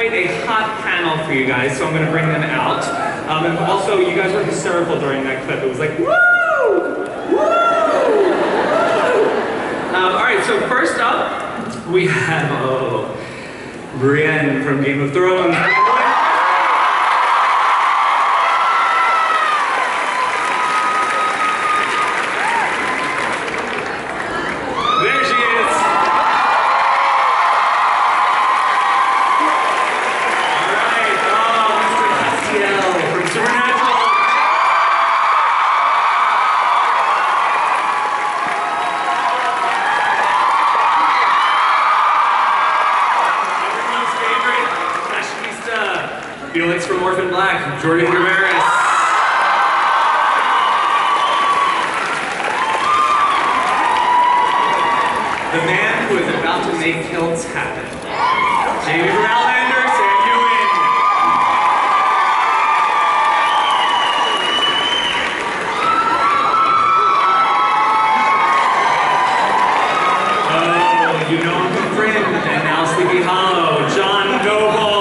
quite a hot panel for you guys, so I'm going to bring them out. And also, you guys were hysterical during that clip. It was like, woo! Woo! Alright, so first up, we have Brianne from Game of Thrones. Felix from Orphan Black, Jordan Gavaris. The man who is about to make kilts happen. Jamie from Outlander, Heughan. Oh, you know him from Friend, and now Sleepy Hollow, John Noble.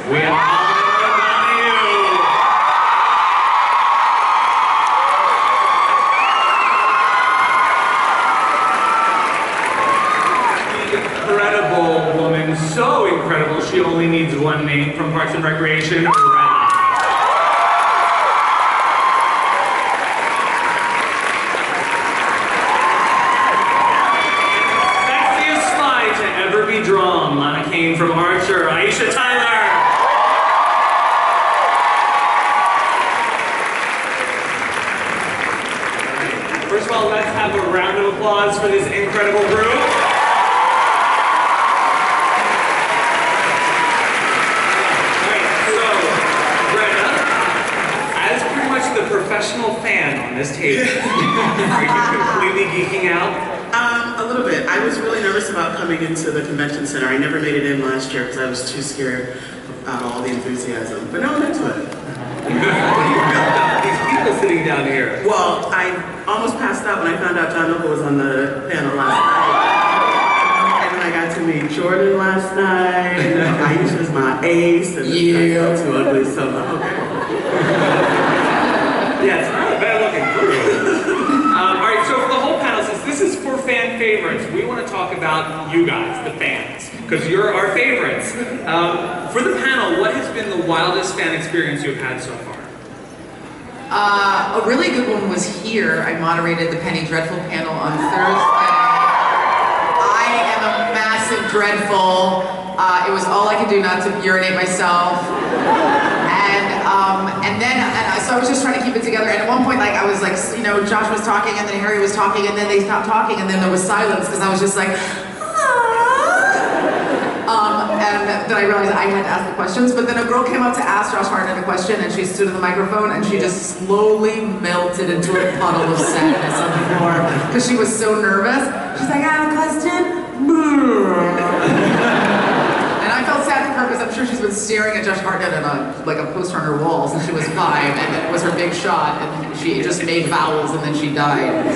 We have incredible woman, so incredible, she only needs one name from Parks and Recreation, Retta. Sexiest spy to ever be drawn, Lana Kane from Archer, Aisha Tyler. First of all, let's have a round of applause for this incredible group. Alright, so, Retta, as pretty much the professional fan on this table, are you completely geeking out? A little bit. I was really nervous about coming into the convention center. I never made it in last year because I was too scared about all the enthusiasm. But now I'm into it. These people sitting down here. Well, I almost passed out when I found out John Noble was on the panel last night. And then I got to meet Jordan last night. Aisha's my ace. And yeah. Too ugly, so okay. Yeah, it's not a bad looking group. Alright, so for the whole panel, since this is for fan favorites, we want to talk about you guys, the fans, because you're our favorites. For the panel, what has been the wildest fan experience you've had so far? A really good one was here. I moderated the Penny Dreadful panel on Thursday. I am a massive Dreadful. It was all I could do not to urinate myself. So I was just trying to keep it together. And at one point, like I was like, you know, Josh was talking, and then Harry was talking, and then they stopped talking, and then there was silence because I was just like, and then I realized I had to ask the questions, but then a girl came up to ask Josh Hartnett a question, and she stood at the microphone, and she just slowly melted into a puddle of sadness on the floor, because she was so nervous. She's like, I have a question? And I felt sad for her, because I'm sure she's been staring at Josh Hartnett in a poster on her wall since she was 5, and then it was her big shot, and she just made vowels, and then she died.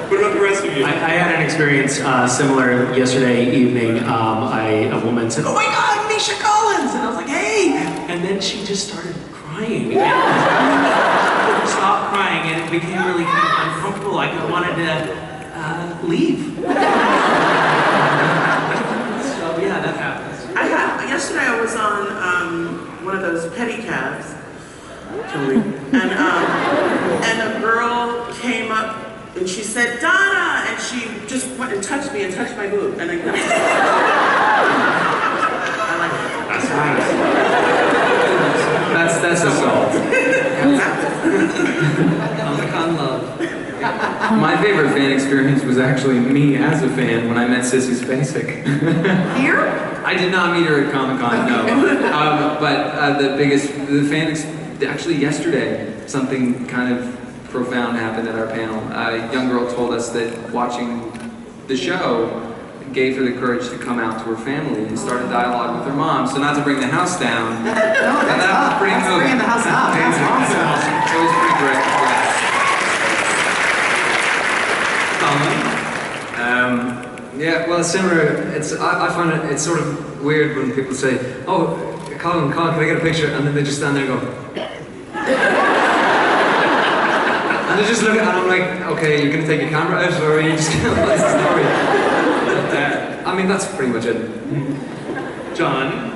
What about the rest of you? I had an experience similar yesterday evening. A woman said, "Oh my God, Misha Collins!" And I was like, "Hey!" And then she just started crying. And I couldn't stop crying, and it became really kind of uncomfortable. Like I wanted to leave. So yeah, that happens. Yesterday I was on one of those pedicabs, and a girl came up. And she said, Donna! And she just went and touched me and touched my boob. And I like That's nice. That's assault. Comic-Con love. My favorite fan experience was actually me as a fan when I met Sissy Spacek. Here? I did not meet her at Comic-Con, no. But actually yesterday, something kind of profound happened at our panel. A young girl told us that watching the show gave her the courage to come out to her family and start a dialogue with her mom. So not to bring the house down, it's similar. I find it's sort of weird when people say, "Oh, Colin, can I get a picture?" And then they just stand there and go. And they just look at, and I'm like, okay, you're gonna take your camera out, or are you just gonna what's the story? But, I mean, that's pretty much it. John?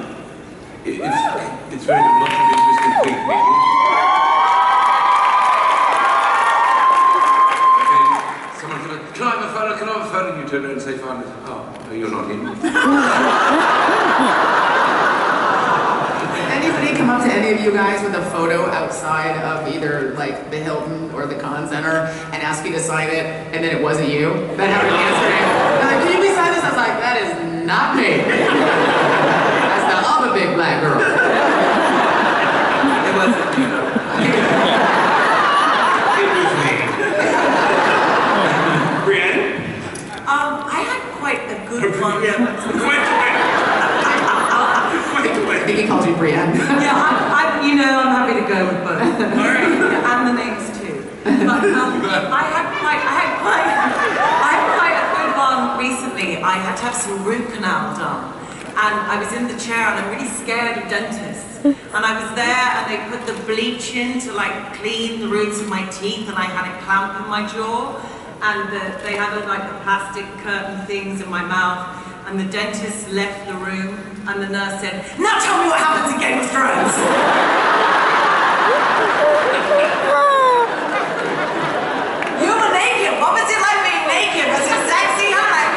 It's very much of interest in big meetings. Someone can I have a photo? Can I have a photo? And you turn around and say, fine. Oh, no, you're not him. Anybody come up to any of you guys with a photo outside of either like the Hilton or the Con Center and ask you to sign it, and then it wasn't you? That happened yesterday. They're like, can you please sign this? I was like, that is not me. That's the other big black girl. It wasn't you, know. It was me. Brianne? I had quite a good one. I think he called you Brianne. Yeah, I'm happy to go with both. And the names too. But I had quite a good one recently. I had to have some root canal done. And I was in the chair and I'm really scared of dentists. And I was there and they put the bleach in to like clean the roots of my teeth, and I had a clamp in my jaw. And they had like the plastic curtain things in my mouth. And the dentist left the room, and the nurse said, "Now tell me what happens in Game of Thrones." You were naked. What was it like being naked? Was it sexy? I'm like,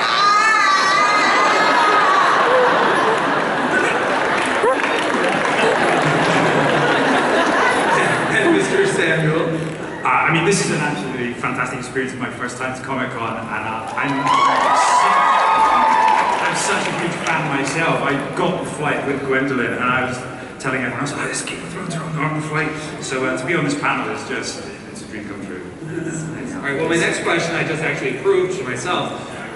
And Mr. Samuel? I mean, this is an absolutely fantastic experience. It's my first time to Comic-Con, and I'm such a huge fan myself. I got the flight with Gwendoline, and I was telling everyone, I was like, this Game of Thrones are on the flight. So to be on this panel is just, it's a dream come true. All right, well, my next question I just actually proved to myself.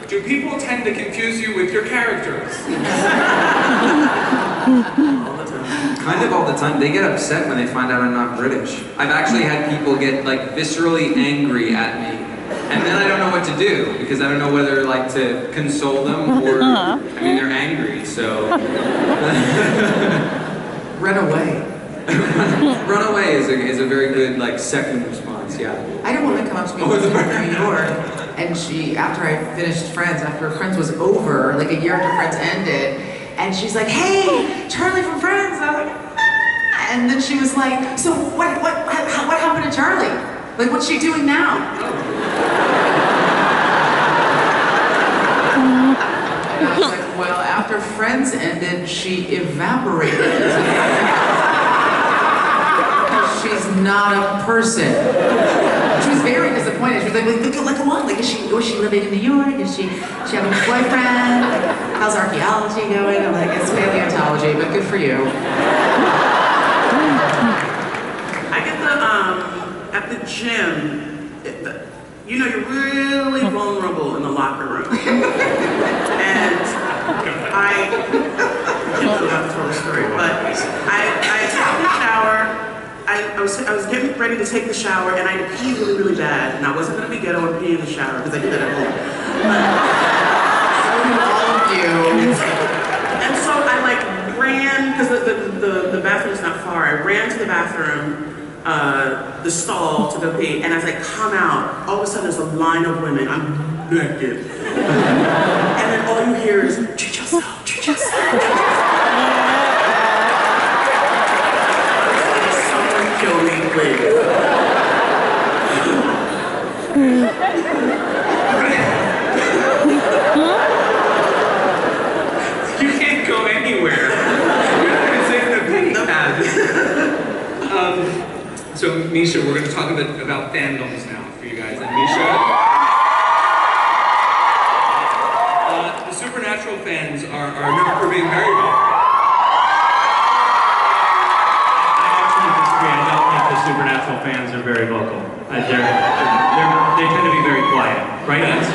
Do people tend to confuse you with your characters? All the time. Kind of all the time. They get upset when they find out I'm not British. I've actually had people get like viscerally angry at me, and then I don't know what to do because I don't know whether like to console them or I mean they're angry, so Run away. run away is a very good like second response. Yeah. I had a woman come up to me once in New York, and she, after I finished Friends, after Friends was over, like a year after Friends ended, and she's like, "Hey, Charlie from Friends." And I was like, "Ah." And then she was like, "So what happened to Charlie? Like, what's she doing now?" And I was like, "Well, after Friends ended, she evaporated. She's not a person." She was very disappointed. She was like, "Like what? Like, was she living in New York? Is she having a boyfriend? How's archaeology going?" I'm like, "It's paleontology, but good for you." I get at the gym, you're really vulnerable in the locker room. And I don't know how to tell the story, but I took the shower. I was getting ready to take the shower, and I had to pee really, really bad. And I wasn't going to be ghetto and pee in the shower, because I did that at home. And so I like ran, because the bathroom's not far. I ran to the bathroom, the stall to go pee, and as I come out, all of a sudden there's a line of women. I'm naked. And then all you hear is, "Treat yourself, treat yourself, treat yourself." Someone kill me, please. You can't go anywhere. You're not even saving a penny pad. So Misha, we're going to talk a bit about fandoms now for you guys. And Misha, the Supernatural fans are known for being very vocal. I actually disagree. I don't think the Supernatural fans are very vocal. They tend to be very quiet, right? And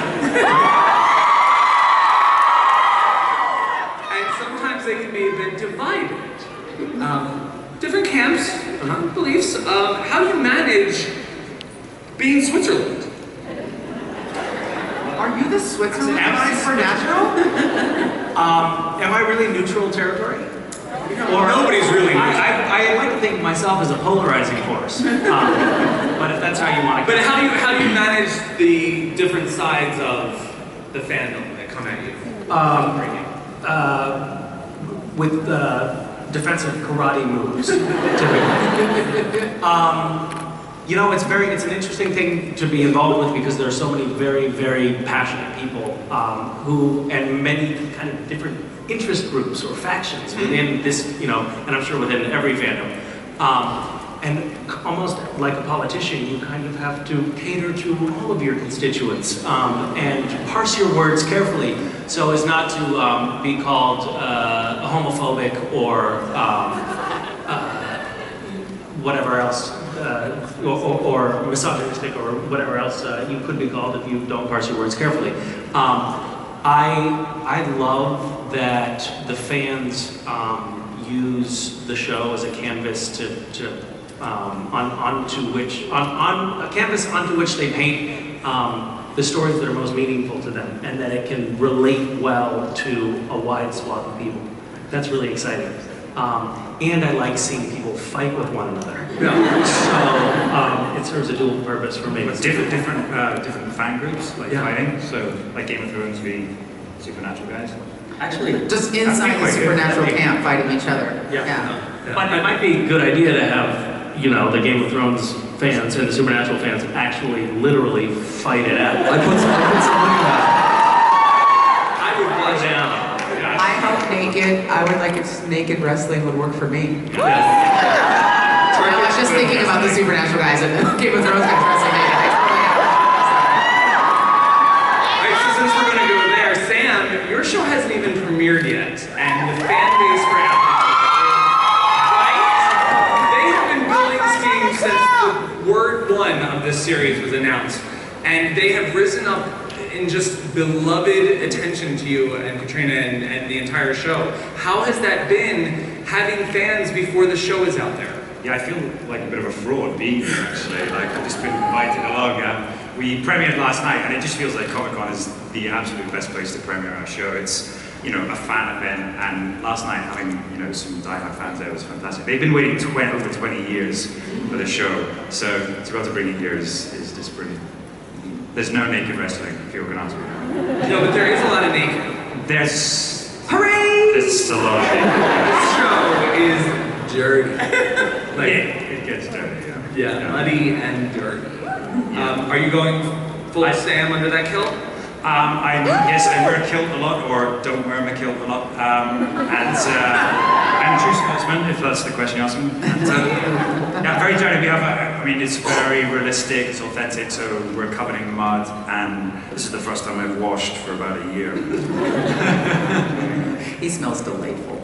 sometimes they can be a bit divided. Different camps, beliefs. How do you manage being Switzerland? Are Are you the Switzerland Am I supernatural? Am I really neutral territory? Or Nobody's really neutral. I like to think of myself as a polarizing force. But if that's how you want to. But how do you manage the different sides of the fandom that come at you? With defensive karate moves, typically. You know, it's an interesting thing to be involved with because there are so many very, very passionate people and many kind of different interest groups or factions within this, you know, and I'm sure within every fandom. And almost like a politician, you kind of have to cater to all of your constituents and parse your words carefully so as not to be called homophobic or whatever else, or misogynistic or whatever else you could be called if you don't parse your words carefully. I love that the fans use the show as a canvas on a canvas onto which they paint the stories that are most meaningful to them, and that it can relate well to a wide swath of people. That's really exciting. And I like seeing people fight with one another. Yeah. So it serves a dual purpose for me. But different fan groups, like fighting. So, like Game of Thrones v Supernatural guys. Actually, Just inside the supernatural camp fighting each other. Yeah. But it might be a good idea to have, you know, the Game of Thrones fans and the Supernatural fans actually literally fight it out. I put some money on that. I would watch it. I hope naked. I would like if naked wrestling would work for me. Yes. I was just thinking about the supernatural guys and the Game of Thrones guys wrestling naked. Alright, so since we're gonna go there, Sam, your show hasn't even premiered yet, and the fan base for Outlander, right? They have been building steam since the word one of this series was announced, and they have risen up in just beloved attention to you and Katrina and the entire show. How has that been having fans before the show is out there? Yeah, I feel like a bit of a fraud being here, actually. Like, I've just been invited along. We premiered last night, and it just feels like Comic-Con is the absolute best place to premiere our show. It's, you know, a fan event, and last night having, you know, some diehard fans there was fantastic. They've been waiting over 20 years for the show, so to be able to bring it here is just brilliant. There's no naked wrestling, if you're going to ask me. No, but there is a lot of naked. There's Hooray! a lot of naked. This show is dirty. Like, It gets dirty, yeah. Yeah, muddy and dirty. Are you going full Sam under that kilt? Yes, I wear a kilt a lot, or don't wear my kilt a lot. And I'm a true Scotsman, if that's the question you're asking. And, yeah, very dirty. We have, I mean, it's very realistic, it's authentic, so we're covered in mud, and this is the first time I've washed for about a year. He smells delightful.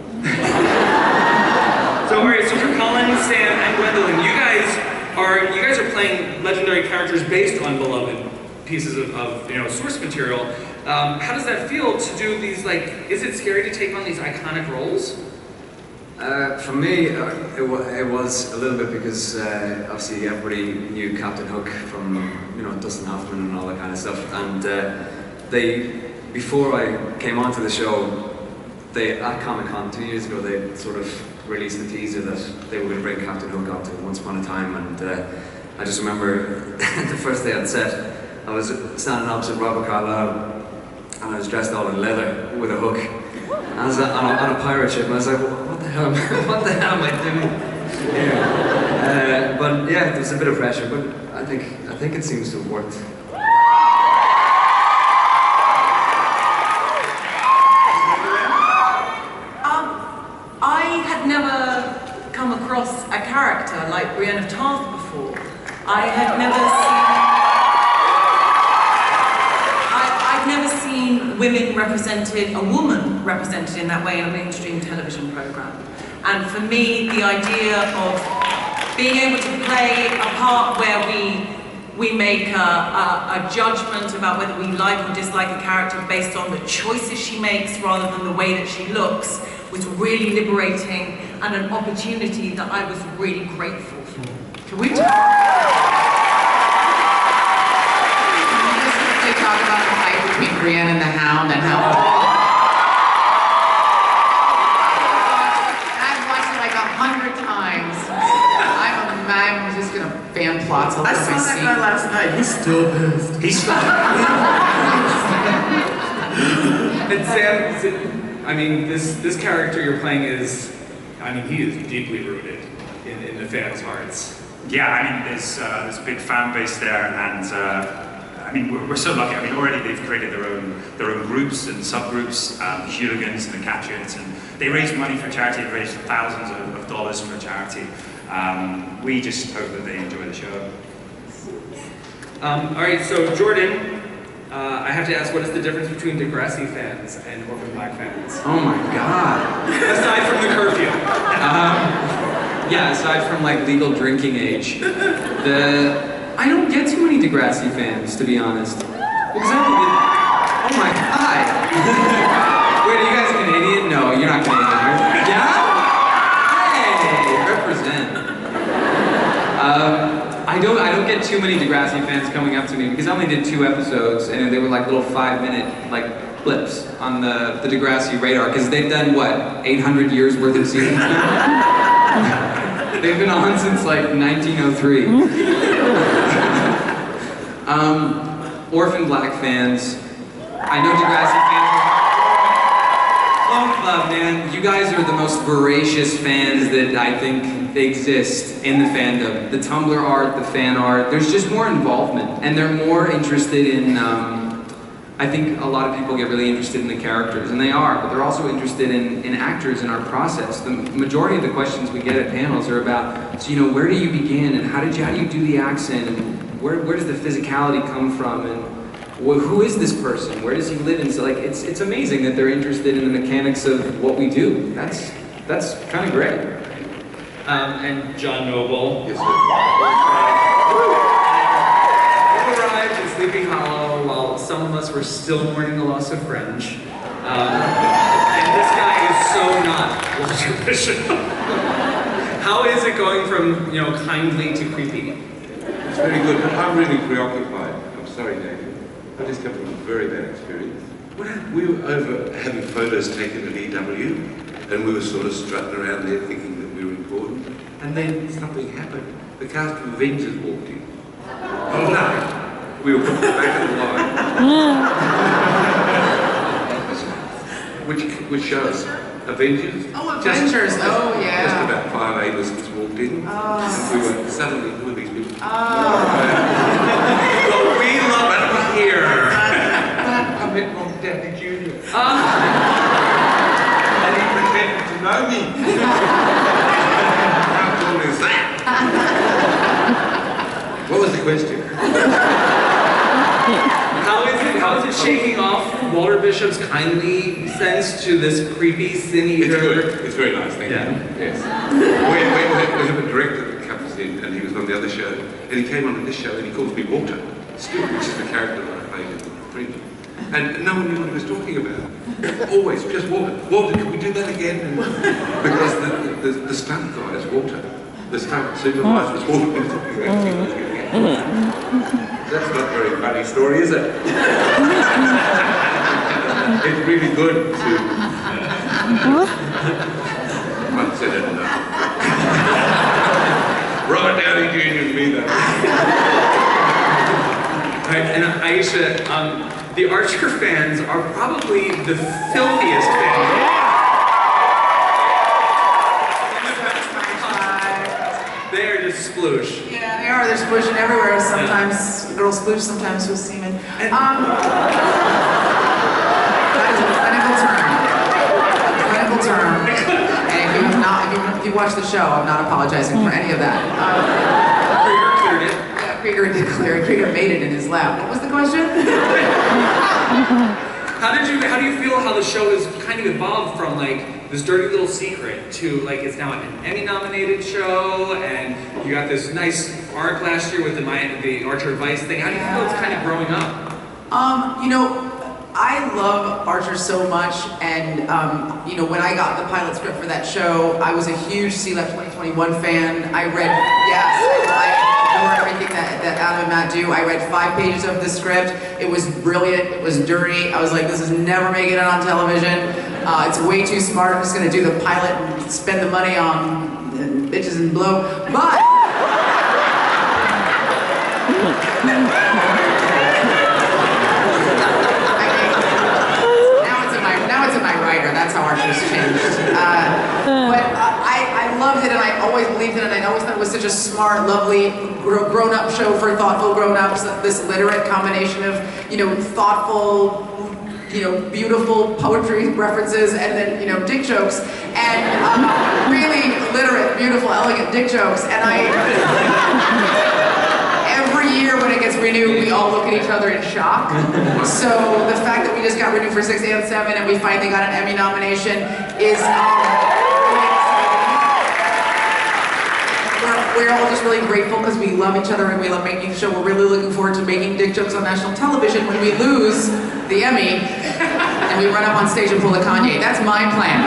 So, alright, so for Colin, Sam, and Gwendoline, you guys are playing legendary characters based on beloved pieces of you know, source material. How does that feel to do these, like, is it scary to take on these iconic roles? For me, it was a little bit because obviously everybody knew Captain Hook from, you know, Dustin Hoffman and all that kind of stuff, and before I came onto the show, at Comic-Con 2 years ago, they sort of released the teaser that they were going to bring Captain Hook out to Once Upon a Time, and I just remember the first day on set, I was standing opposite Robert Carlyle, and I was dressed all in leather with a hook. I was on a pirate ship, and I was like, what the hell am I doing here? But yeah, there was a bit of pressure, but I think it seems to have worked. I had never come across a character like Brianne of Tarth before. I had never seen women represented, a woman represented in that way in a mainstream television program. And for me, the idea of being able to play a part where we make a judgment about whether we like or dislike a character based on the choices she makes rather than the way that she looks was really liberating and an opportunity that I was really grateful for. Can we just quickly talk about the fight between Brianne and the Hound and how. I've watched it like 100 times. I'm just gonna fan plots all over I my saw that scene. guy last night. He's still pissed. He's And Sam, I mean, this character you're playing is, I mean, he is deeply rooted in the fans' hearts. Yeah, I mean, there's a big fan base there, and I mean, we're so lucky. I mean, already they've created their own groups and subgroups, Hooligans and the Catchers, and they raise money for charity. They raise thousands of dollars for charity. We just hope that they enjoy the show. All right, so Jordan, I have to ask, what is the difference between Degrassi fans and Orphan Black fans? Oh my god. Aside from the curfew. Yeah, aside from like legal drinking age, I don't get too many Degrassi fans, to be honest. Because I only did, oh my god. Wait, are you guys Canadian? No, you're not Canadian, are you? Yeah? Hey, represent. I don't get too many Degrassi fans coming up to me because I only did 2 episodes and they were like little 5-minute like blips on the Degrassi radar because they've done what, 800 years worth of seasons now? They've been on since like 1903. Orphan Black fans, I know Degrassi fans. Love Club, man. You guys are the most voracious fans that I think exist in the fandom. The Tumblr art, the fan art, there's just more involvement. And they're more interested in, I think a lot of people get really interested in the characters, and they are, but they're also interested in actors in our process. The majority of the questions we get at panels are about, so, you know, where do you begin, and how do you do the accent, and where does the physicality come from, and who is this person? Where does he live? And so, like, it's amazing that they're interested in the mechanics of what we do. That's kind of great. And John Noble. Yes, You arrived in Sleepy Hollow while some of us were still mourning the loss of Fringe. And this guy is so not Walter Bishop. How is it going from, you know, kindly to creepy? It's very good. I'm really preoccupied. I'm sorry, David. I just come from a very bad experience. We were over having photos taken at EW, and we were sort of strutting around there thinking that we were important. And then something happened. The cast of Avengers walked in. Oh no! We were put back in the line. Which shows Avengers. Oh, Avengers! Oh, yeah. Just about 5 A-listers walked in, and we were suddenly, who are these people? Well, we love it here. I met Ron Downey Jr. And he pretended to know me. How cool is that? What was the question? How is it shaking off Walter Bishop's kindly sense to this creepy sin It's eater? good. It's very nice, thank Yeah. you. Yes. We have a director that comes in, and he was on the other show, and he came on this show, and he calls me Walter, still, which is the character that I played in Fringe. And no one knew what he was talking about. Always, just Walter. Walter, can we do that again? And because the stunt guy is Walter. The stunt supervisor is Walter. That's not a very funny story, is it? It's really good to... I've said it enough. Robert Downey Jr. and me, though. Right, and Aisha, the Archer fans are probably the filthiest fans. They are just sploosh. Yeah, they are. They're splooshing everywhere. Sometimes girls sploosh, sometimes with semen. That is a clinical term. Clinical term. And if you watch the show, I'm not apologizing for any of that. Krieger cleared it. Yeah, Krieger did clear it. Krieger made it in his lab. What was the question? How do you feel how the show has kind of evolved from like this dirty little secret to like it's now an Emmy-nominated show, and you got this nice arc last year with the Archer Vice thing. How do you feel it's kind of growing up? You know, I love Archer so much, and you know, when I got the pilot script for that show, I was a huge C-Lab 2021 fan. I read, yes, adore everything that Adam and Matt do. I read 5 pages of the script. It was brilliant. It was dirty. I was like, this is never making it on television. It's way too smart. I'm just going to do the pilot and spend the money on bitches and blow. But now it's in my writer. That's how our show's changed. But I loved it, and I always believed in it, and I always thought it was such a smart, lovely, grown-up show for thoughtful grown-ups. This literate combination of, thoughtful, beautiful poetry references, and then, dick jokes, and really literate, beautiful, elegant dick jokes. And every year when it gets renewed, we all look at each other in shock. So the fact that we just got renewed for 6 and 7, and we finally got an Emmy nomination is we're all just really grateful because we love each other and we love making the show. We're really looking forward to making dick jokes on national television when we lose the Emmy and we run up on stage and pull a Kanye. That's my plan.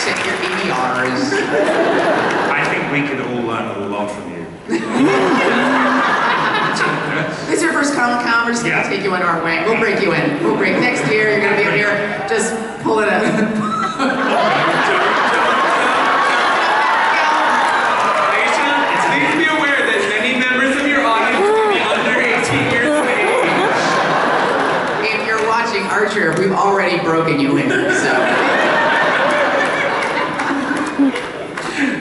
Check your EVRs. I think we can all learn a lot from you. This is your first Comic-Con. We're just going to take you under our wing. We'll break you in. We'll break. Next year, you're going to be up here just pulling it. We've already broken you in, so.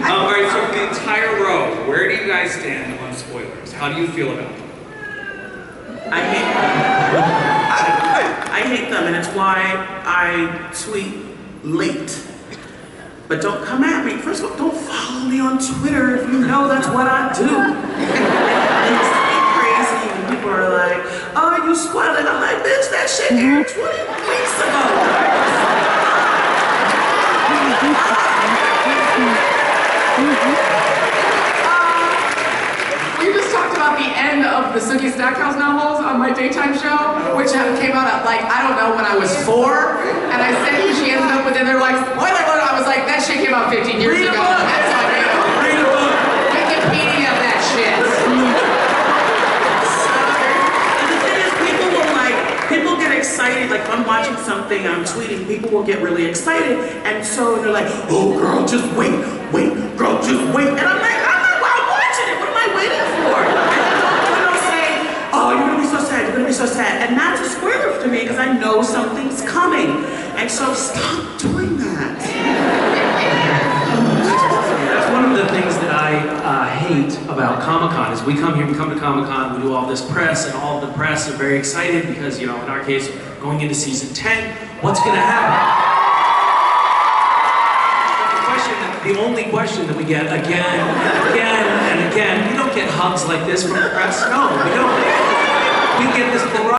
All right, so for the entire row, where do you guys stand on spoilers? How do you feel about them? I hate them, and it's why I tweet late. But don't come at me. First of all, don't follow me on Twitter if you know that's what I do. It's crazy when people are like, oh, you spoiled it. I'm like, bitch, that shit aired 20 weeks ago. We just talked about the end of the Sookie Stackhouse novels on my daytime show, which came out at, like, I don't know, when I was 4. And I said who she ended up with, and they're like, spoiler alert. I was like, that shit came out 15 years ago. That's all I know. Read a book. Wikipedia that shit. People get excited, like if I'm watching something, I'm tweeting, people will get really excited, and so they're like, oh girl, just wait, girl, just wait. And I'm like, I'm watching it, what am I waiting for? And then they'll say, oh, you're gonna be so sad, you're gonna be so sad. And that's a spoiler to me, because I know something's coming. And so stop doing that. That's one of the things that I hate about Comic-Con is we come to Comic-Con, we do all this press, and all of the press are very excited because, in our case, going into season 10, what's going to happen? The only question that we get again and again, we don't get hugs like this from the press. No, we don't. We get this